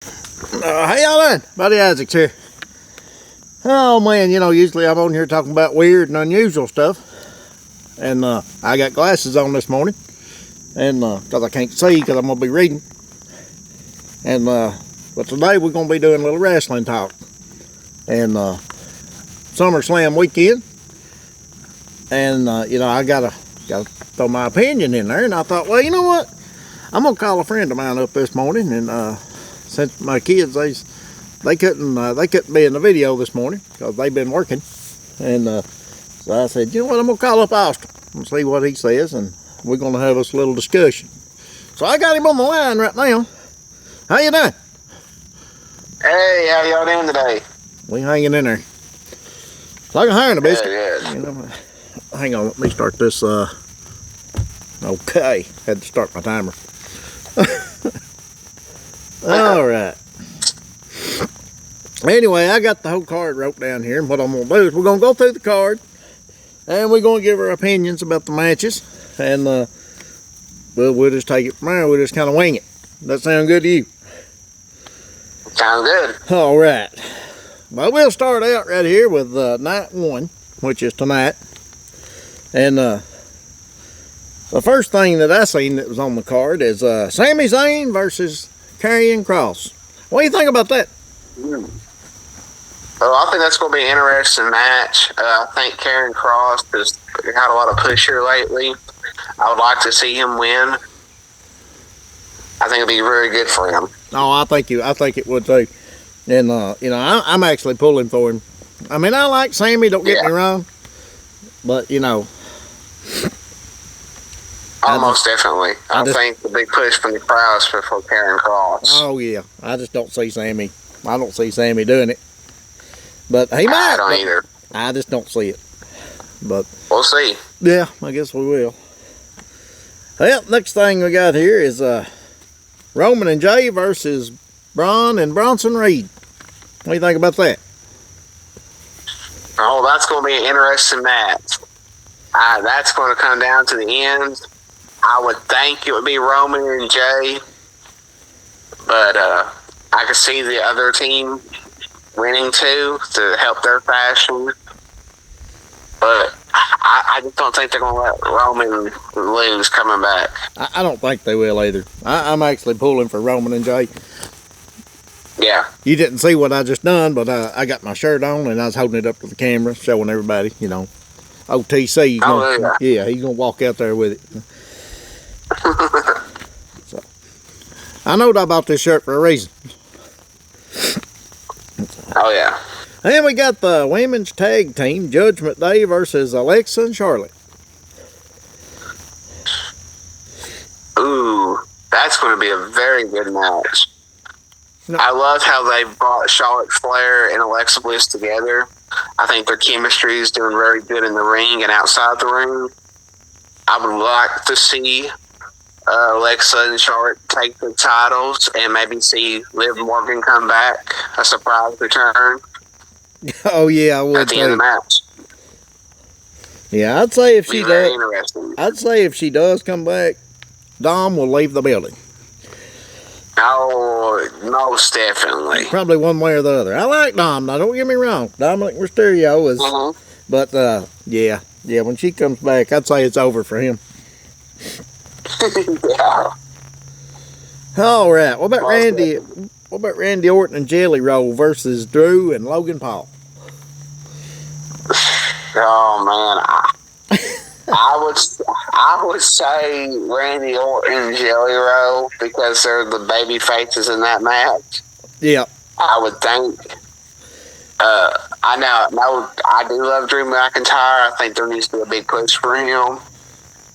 How y'all doing? Buddy Isaac's here. Oh man, usually I'm on here talking about weird and unusual stuff. And I got glasses on this morning. And because I can't see because I'm going to be reading. And but today we're going to be doing a little wrestling talk. And Summerslam weekend. And I gotta throw my opinion in there. And I thought, well, you know what? I'm going to call a friend of mine up this morning. And since my kids, they couldn't be in the video this morning because they've been working. And so I said, you know what, I'm going to call up Austin and see what he says, and we're going to have us a little discussion. So I got him on the line right now. How you doing? Hey, how y'all doing today? We hanging in there. Like a hiring a biscuit. Good. Hang on, let me start this. Okay, had to start my timer. All right. Anyway, I got the whole card wrote down here, and what I'm going to do is we're going to go through the card, and we're going to give our opinions about the matches, and we'll just take it from there. We'll just kind of wing it. That sound good to you? Sounds good. All right. Well, we'll start out right here with night one, which is tonight, and the first thing that I seen that was on the card is Sami Zayn versus Karrion Kross. What do you think about that? Well, I think that's going to be an interesting match. I think Karrion Kross has had a lot of push here lately. I would like to see him win. I think it'll be very good for him. Oh, I think it would too. And I'm actually pulling for him. I mean, I like Sammy. Don't get me wrong, but Almost definitely. I think the big push from the crowd is for Karrion Kross. Oh yeah, I just don't see Sammy. I don't see Sammy doing it. But he might. I don't either. I just don't see it. But we'll see. Yeah, I guess we will. Well, next thing we got here is Roman and Jay versus Braun and Bronson Reed. What do you think about that? Oh, that's going to be an interesting match. That's going to come down to the end. I would think it would be Roman and Jay, but I could see the other team winning too to help their fashion. But I just don't think they're going to let Roman lose coming back. I don't think they will either. I'm actually pulling for Roman and Jay. Yeah. You didn't see what I just done, but I got my shirt on and I was holding it up to the camera, showing everybody, OTC. He's going to walk out there with it. So, I know I bought this shirt for a reason. Oh, yeah. And we got the women's tag team, Judgment Day versus Alexa and Charlotte. Ooh, that's going to be a very good match. No. I love how they brought Charlotte Flair and Alexa Bliss together. I think their chemistry is doing very good in the ring and outside the ring. I would like to see Alexa and Charlotte take the titles and maybe see Liv Morgan come back, a surprise return. Oh yeah, I would. At the end of the match. Yeah, I'd say if she does, I'd say if she does come back, Dom will leave the building. Oh, most definitely. Probably one way or the other. I like Dom. Now, don't get me wrong. Dominic Mysterio is, but yeah, when she comes back, I'd say it's over for him. Yeah. All right. What about Randy? What about Randy Orton and Jelly Roll versus Drew and Logan Paul? Oh man, I would say Randy Orton and Jelly Roll because they're the baby faces in that match. Yeah. I would think. I do love Drew McIntyre. I think there needs to be a big push for him.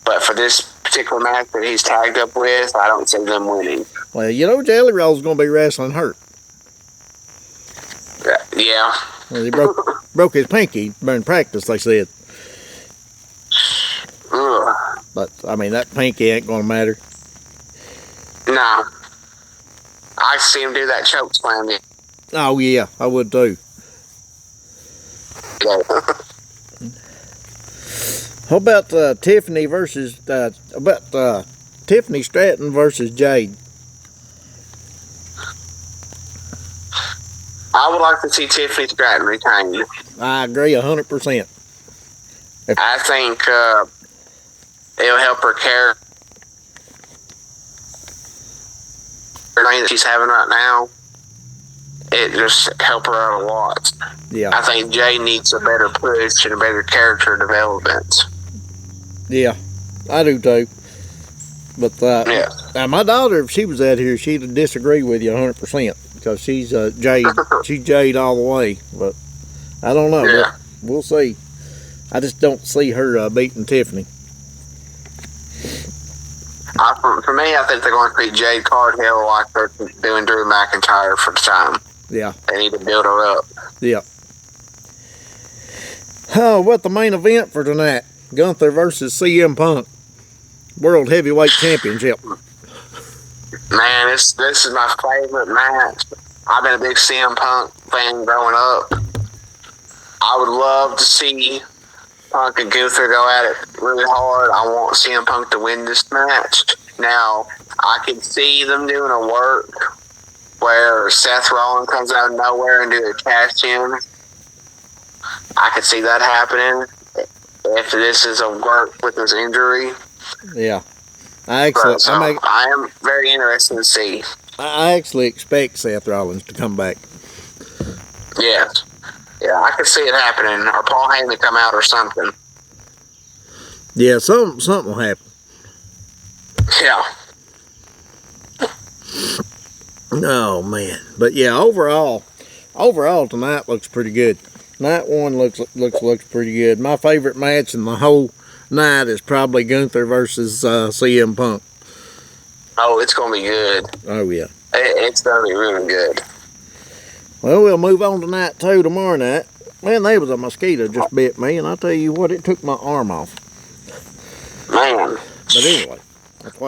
But for this particular match that he's tagged up with, I don't see them winning. Well, Jelly Roll's going to be wrestling hurt. Yeah. Well, he broke his pinky during practice, they said. Ugh. But, I mean, that pinky ain't going to matter. No. I see him do that choke slam. Oh, yeah, I would too. Yeah. How about Tiffany Stratton versus Jade? I would like to see Tiffany Stratton retained. I agree 100%. I think it'll help her character that she's having right now. It just help her out a lot. Yeah. I think Jay needs a better push and a better character development. Yeah, I do too. But now my daughter, if she was out here, she'd disagree with you 100% because she's Jade. She's Jade all the way. But I don't know. Yeah. We'll see. I just don't see her beating Tiffany. For me, I think they're going to beat Jade Cardhill like they're doing Drew McIntyre for the time. Yeah. They need to build her up. Yeah. Oh, what the main event for tonight? Gunther versus CM Punk. World Heavyweight Championship. Man, this is my favorite match. I've been a big CM Punk fan growing up. I would love to see Punk and Gunther go at it really hard. I want CM Punk to win this match. Now, I can see them doing a work where Seth Rollins comes out of nowhere and do a cash in. I could see that happening if this is a work with his injury. Yeah. I am very interested to see. I actually expect Seth Rollins to come back. Yes. Yeah, I could see it happening. Or Paul Heyman come out or something. Yeah, something will happen. Yeah. Oh, man. But, yeah, overall tonight looks pretty good. Night one looks pretty good. My favorite match in the whole night is probably Gunther versus CM Punk. Oh, it's going to be good. Oh, yeah. It's going to be really good. Well, we'll move on to night two tomorrow night. Man, there was a mosquito just bit me, and I tell you what, it took my arm off. Man. But anyway, that's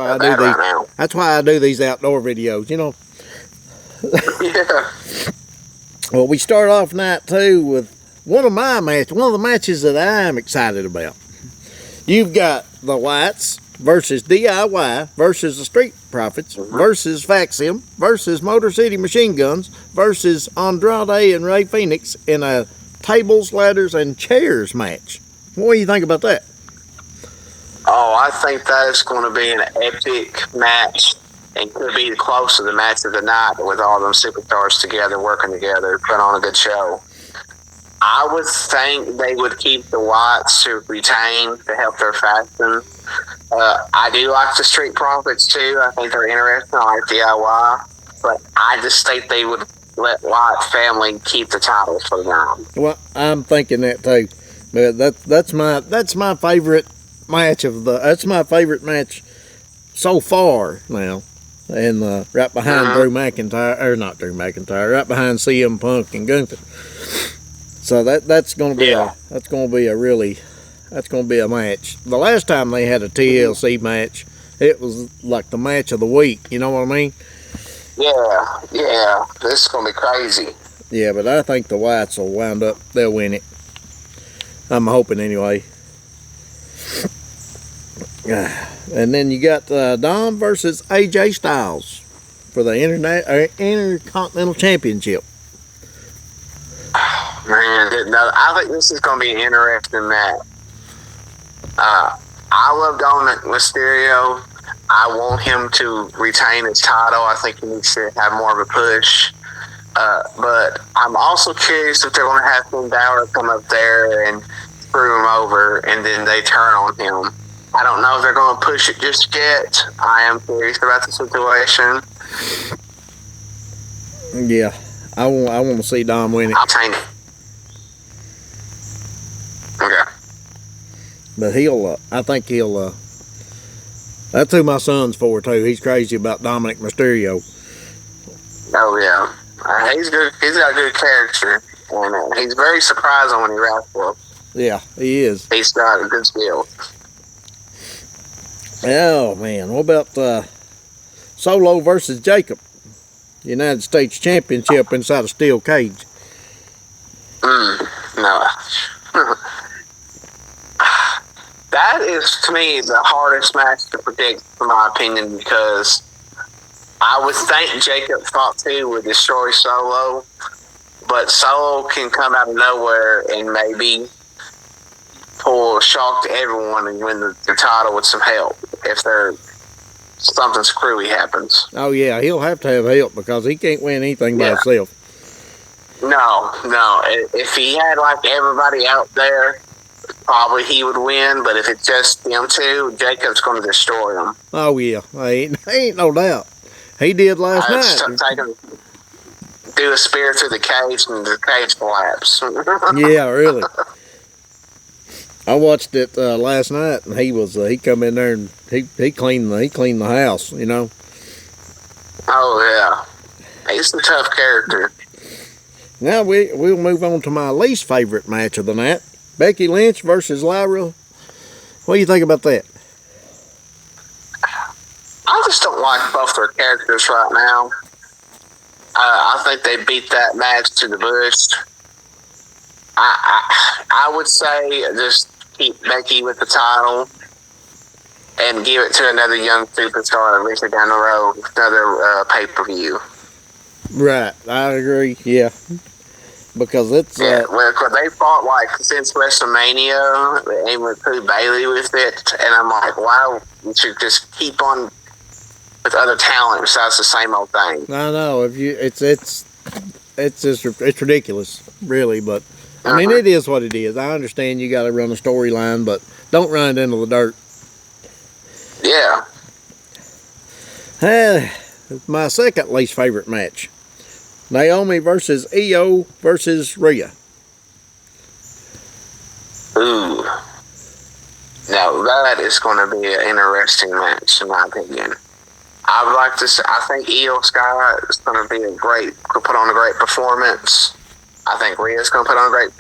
why I do these outdoor videos, you know. Yeah. Well, we start off night two with one of the matches that I'm excited about. You've got the Whites versus DIY versus the Street Profits versus Faxim versus Motor City Machine Guns versus Andrade and Ray Phoenix in a tables, ladders, and chairs match. What do you think about that? Oh, I think that is going to be an epic match and could be close to the match of the night with all them superstars together, working together, putting on a good show. I would think they would keep the Whites to retain to help their faction. I do like the Street Profits too. I think they're interesting. I like DIY. But I just think they would let White family keep the titles for them. Well, I'm thinking that too. But that's my favorite match that's my favorite match so far now. And right behind Drew McIntyre, or not Drew McIntyre, right behind CM Punk and Gunther. So that's going to be a match. The last time they had a TLC match, it was like the match of the week. You know what I mean? Yeah. This is going to be crazy. Yeah, but I think the Whites will they'll win it. I'm hoping anyway. And then you got Dom versus AJ Styles for the Intercontinental Championship. Man, I think this is going to be an interesting match. I love Dominic Mysterio. I want him to retain his title. I think he needs to have more of a push. But I'm also curious if they're going to have Finn Balor come up there and screw him over, and then they turn on him. I don't know if they're going to push it just yet. I am curious about the situation. Yeah, I want to see Dom win it. I'll change it. Okay. But I think he'll. That's who my son's for too. He's crazy about Dominic Mysterio. Oh yeah, he's good. He's got a good character, and he's very surprising when he wrestles. Yeah, he is. He's got a good skill. Oh man, what about Solo versus Jacob? United States Championship inside a steel cage. No. That is, to me, the hardest match to predict, in my opinion, because I would think Jacob thought 2 would destroy Solo, but Solo can come out of nowhere and maybe pull a shock to everyone and win the title with some help if something screwy happens. Oh, yeah, he'll have to have help because he can't win anything by himself. No. If he had like everybody out there, probably he would win. But if it's just them two, Jacob's going to destroy them. Oh, yeah. Ain't no doubt. He did last night. Do a spear through the cage and the cage collapse. Yeah, really. I watched it last night, and he come in there and he cleaned the house, you know. Oh yeah, he's a tough character. Now we'll move on to my least favorite match of the night: Becky Lynch versus Lyra. What do you think about that? I just don't like both their characters right now. I think they beat that match to the bush. I would say just keep Becky with the title and give it to another young superstar later down the road, another pay-per-view. Right, I agree. Yeah, because it's well, cause they fought like since WrestleMania, they even threw Bailey with it, and I'm like, wow, you should just keep on with other talent besides the same old thing. I know it's ridiculous, really, but. I mean, it is what it is. I understand you got to run a storyline, but don't run it into the dirt. Yeah. My second least favorite match. Naomi versus Io versus Rhea. Ooh. Now, that is going to be an interesting match, in my opinion. I would like to say, I think Io Sky is going to put on a great performance. I think Rhea's going to put on a great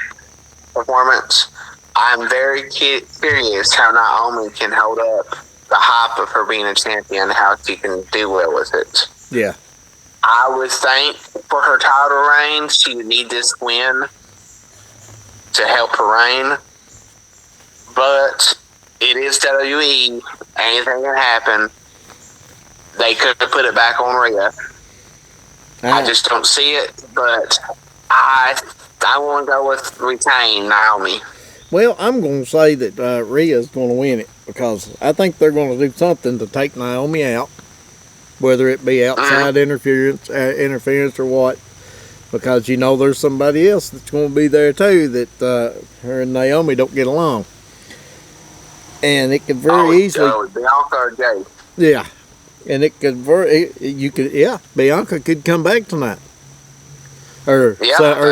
performance. I'm very curious how Naomi can hold up the hype of her being a champion, how she can do well with it. Yeah. I would think for her title reign, she would need this win to help her reign. But it is WWE. Anything can happen. They could have put it back on Rhea. I just don't see it, but I want to go with retain Naomi. Well, I'm going to say that Rhea's going to win it because I think they're going to do something to take Naomi out, whether it be outside interference or what, because you know there's somebody else that's going to be there too that her and Naomi don't get along, and it could very easily. Bianca or Jay. Yeah, and it could Bianca could come back tonight. Or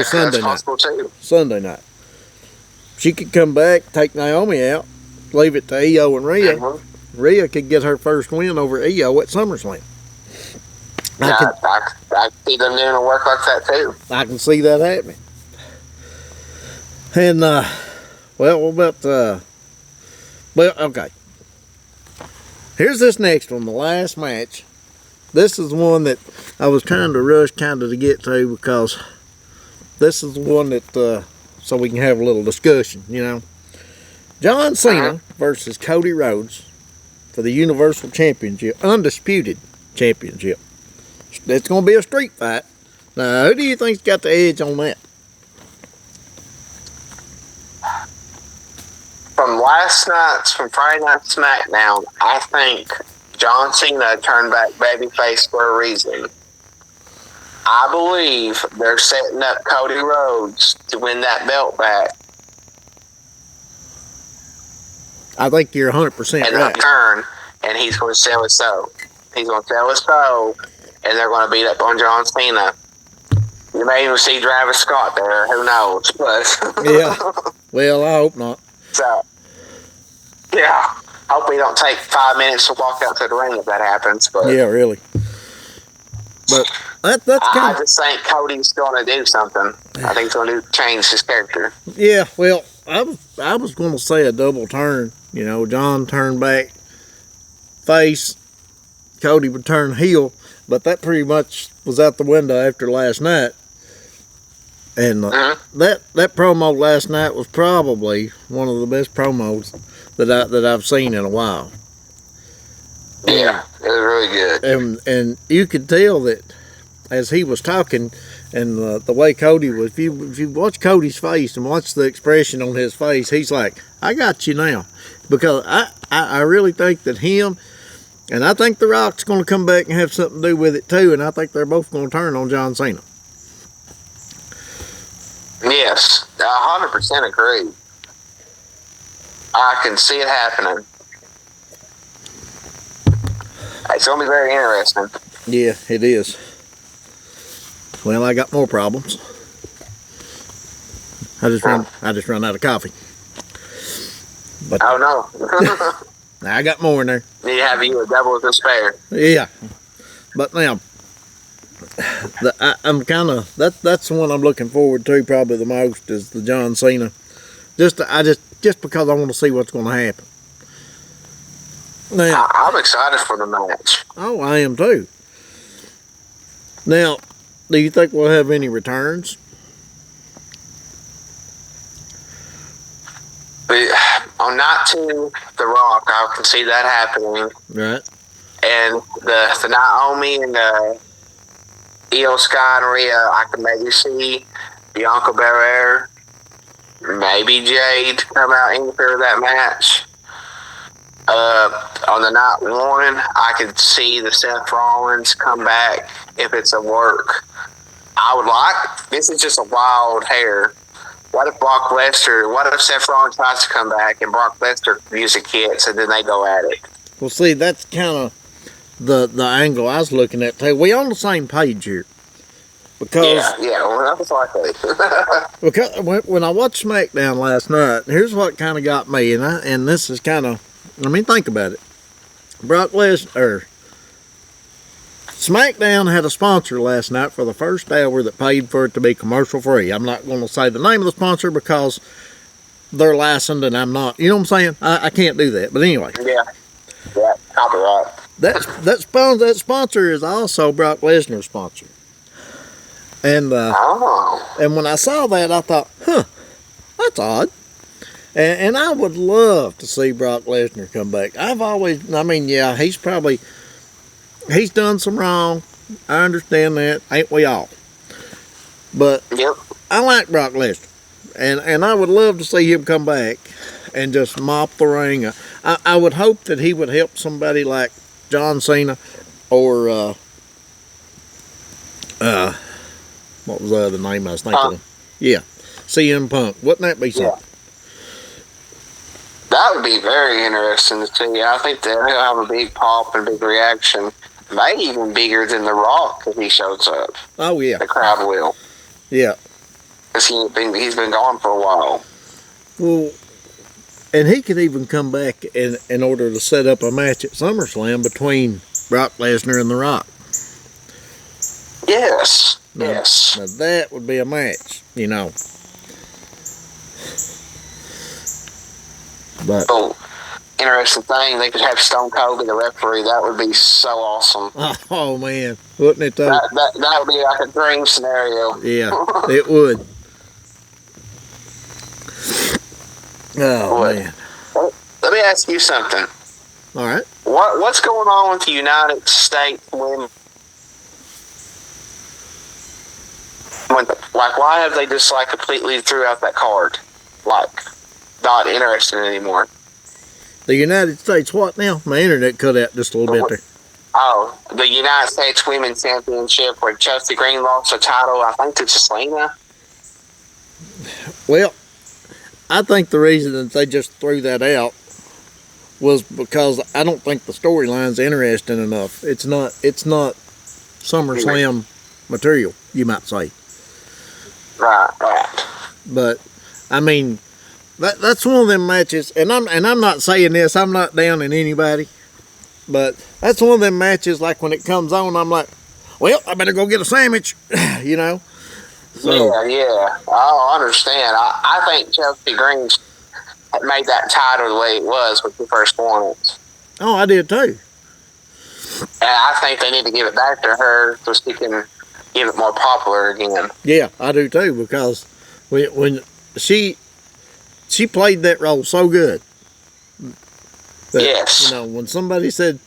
Sunday night. Too. Sunday night. She could come back, take Naomi out, leave it to Io and Rhea. Mm-hmm. Rhea could get her first win over Io at Summerslam. I see them doing a work like that too. I can see that happening. And okay. Here's this next one, the last match. This is one that I was trying to rush to get to because this is the one that, so we can have a little discussion, you know. John Cena versus Cody Rhodes for the Universal Championship, Undisputed Championship. It's going to be a street fight. Now, who do you think's got the edge on that? From Friday Night SmackDown, I think John Cena turned back babyface for a reason. I believe they're setting up Cody Rhodes to win that belt back. I think you're 100% right. And return, and he's going to sell his soul. He's going to sell his soul, and they're going to beat up on John Cena. You may even see Travis Scott there. Who knows? But yeah. Well, I hope not. So, yeah. Hope we don't take 5 minutes to walk out to the ring if that happens. But yeah, really. But that's kind I just think Cody's going to do something. I think he's going to change his character. Yeah, well, I was going to say a double turn. You know, John turned back face, Cody would turn heel, but that pretty much was out the window after last night. And that promo last night was probably one of the best promos that I've seen in a while. Yeah, it was really good. And you could tell that as he was talking, And the way Cody was, if you watch Cody's face and watch the expression on his face, he's like, I got you now. Because I really think that him, and I think The Rock's going to come back and have something to do with it too, and I think they're both going to turn on John Cena. Yes, I 100% agree. I can see it happening. It's going to be very interesting. Yeah, it is. Well, I got more problems. I just run out of coffee. But oh no! I got more in there. You have a double to spare. Yeah, but now I'm kind of that's the one I'm looking forward to probably the most is the John Cena. Just because I want to see what's going to happen. Now I'm excited for the match. Oh, I am too. Now, do you think we'll have any returns? Not to The Rock. I can see that happening. Right. And the Naomi and the Io Sky and Rhea, I can maybe see Bianca Belair, maybe Jade come out and interfere that match. On the night one, I could see the Seth Rollins come back if it's a work. This is just a wild hair. What if Seth Rollins tries to come back and Brock Lesnar music hits and then they go at it? Well, see, that's kind of the angle I was looking at too. We on the same page here. Because well, that's likely. because when I watched SmackDown last night, here's what kind of got me, and this is kind of, think about it. Brock Lesnar, SmackDown had a sponsor last night for the first hour that paid for it to be commercial free. I'm not going to say the name of the sponsor because they're licensed and I'm not. You know what I'm saying? I can't do that. But anyway. Yeah, copyright. That sponsor is also Brock Lesnar's sponsor. And and when I saw that, I thought, that's odd. And I would love to see Brock Lesnar come back. He's done some wrong. I understand that. Ain't we all? But yep. I like Brock Lesnar. And I would love to see him come back and just mop the ring. I would hope that he would help somebody like John Cena or what was the other name I was thinking of? Yeah, CM Punk. Wouldn't that be something? Yeah. That would be very interesting to see. I think they'll have a big pop and big reaction. Maybe even bigger than The Rock if he shows up. Oh, yeah. The crowd will. Yeah. Because he's been gone for a while. Well, and he could even come back in order to set up a match at SummerSlam between Brock Lesnar and The Rock. Yes. Now that would be a match, But interesting thing, they could have Stone Cold be the referee. That would be so awesome. Oh man, wouldn't it though? That would be like a dream scenario. Yeah, it would. Oh man. Let me ask you something. All right. What's going on with the United States women? Why have they just completely threw out that card? Not interested anymore. The United States what now? My internet cut out just a little bit there. Oh, the United States Women's Championship where Chelsea Green lost the title, I think, to Selena. Well, I think the reason that they just threw that out was because I don't think the storyline's interesting enough. It's not SummerSlam material, you might say. Right. But that's one of them matches, and I'm not saying this, I'm not down on anybody, but that's one of them matches like when it comes on, I'm like, well, I better go get a sandwich, So, yeah. I understand. I think Chelsea Green made that title the way it was when she first won it. Oh, I did too. And I think they need to give it back to her so she can give it more popular again. Yeah, I do too, because when she played that role so good. That, yes. When somebody said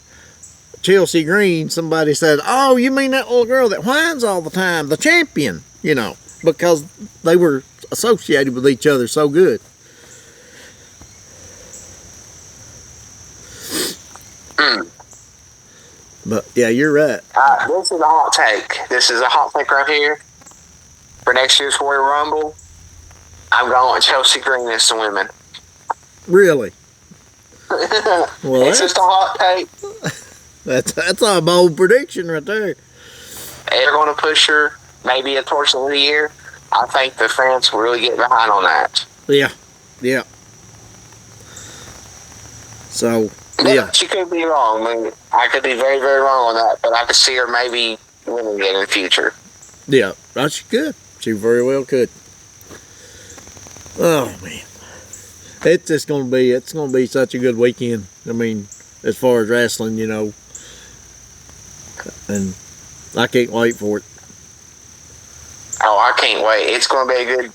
Chelsea Green, somebody said, oh, you mean that little girl that whines all the time, the champion. you know, because they were associated with each other so good. But yeah, you're right. This is a hot take. This is a hot take right here. For next year's Royal Rumble, I'm going with Chelsea Green as the women. Really? Well, it's just a hot take. That's a bold prediction right there. They're going to push her maybe towards the end of the year. I think the fans will really get behind on that. Yeah. So, yeah. She could be wrong. I mean, I could be very, very wrong on that, but I could see her maybe winning it in the future. Yeah, she could. She very well could. Oh man, it's gonna be such a good weekend. I mean, as far as wrestling, you know, and I can't wait for it. Oh, I can't wait. It's going to be a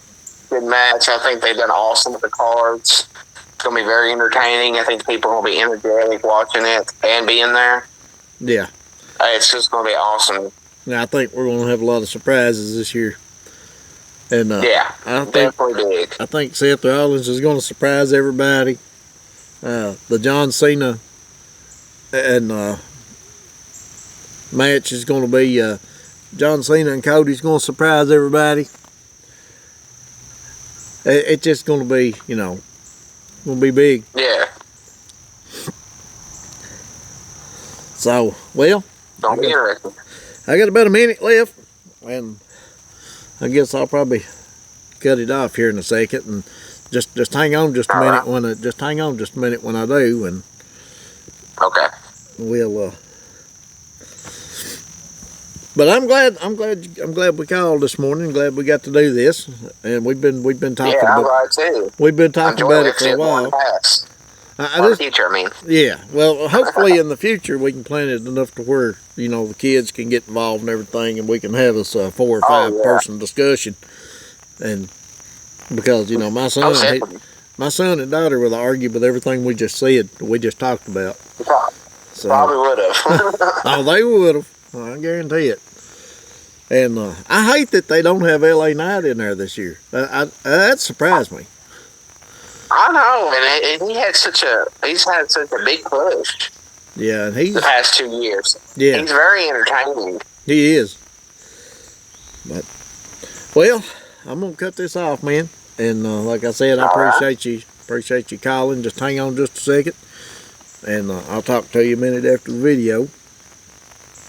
good match. I think they've done awesome with the cards. It's going to be very entertaining. I think people will be energetic watching it and being there. Yeah. It's just going to be awesome. Yeah, I think we're going to have a lot of surprises this year. And yeah, definitely big. I think Seth Rollins is going to surprise everybody. The John Cena and match is going to be John Cena and Cody's going to surprise everybody. It's just going to be, you know, going to be big. Yeah. So, well, don't be interesting. I got about a minute left, and I guess I'll probably cut it off here in a second, and just hang on just a minute when I do, and okay, we'll. But I'm glad we called this morning. Glad we got to do this, and we've been talking. Yeah, I'm glad too. We've been talking about it for a while. The future, I mean. Yeah, well, hopefully in the future we can plan it enough to where, you know, the kids can get involved and everything, and we can have us a 4 or 5 person discussion. And because, you know, my son and daughter will argue with everything we just said, we just talked about. So, probably would have. Oh, they would have. I guarantee it. And I hate that they don't have LA Knight in there this year. That surprised me. I know, and he's had such a big push. Yeah, and the past 2 years. Yeah, he's very entertaining. He is. But well, I'm gonna cut this off, man. And like I said, I appreciate you calling. Just hang on just a second, and I'll talk to you a minute after the video.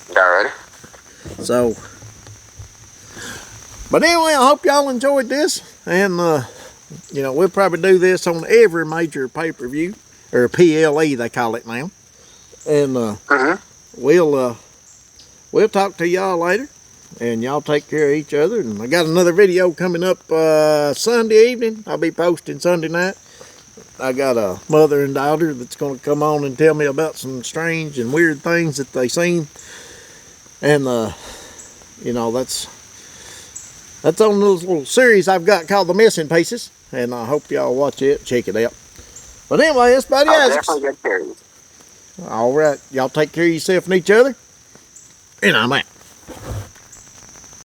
Alright. So, but anyway, I hope y'all enjoyed this, and you know, we'll probably do this on every major pay-per-view, or PLE they call it now. And we'll talk to y'all later, and y'all take care of each other. And I got another video coming up Sunday evening. I'll be posting Sunday night. I got a mother and daughter that's going to come on and tell me about some strange and weird things that they seen. And you know, that's on this little series I've got called The Missing Pieces. And I hope y'all watch it, check it out. But anyway, it's Buddy Isaacs. Definitely good series. All right, y'all take care of yourself and each other. And I'm out.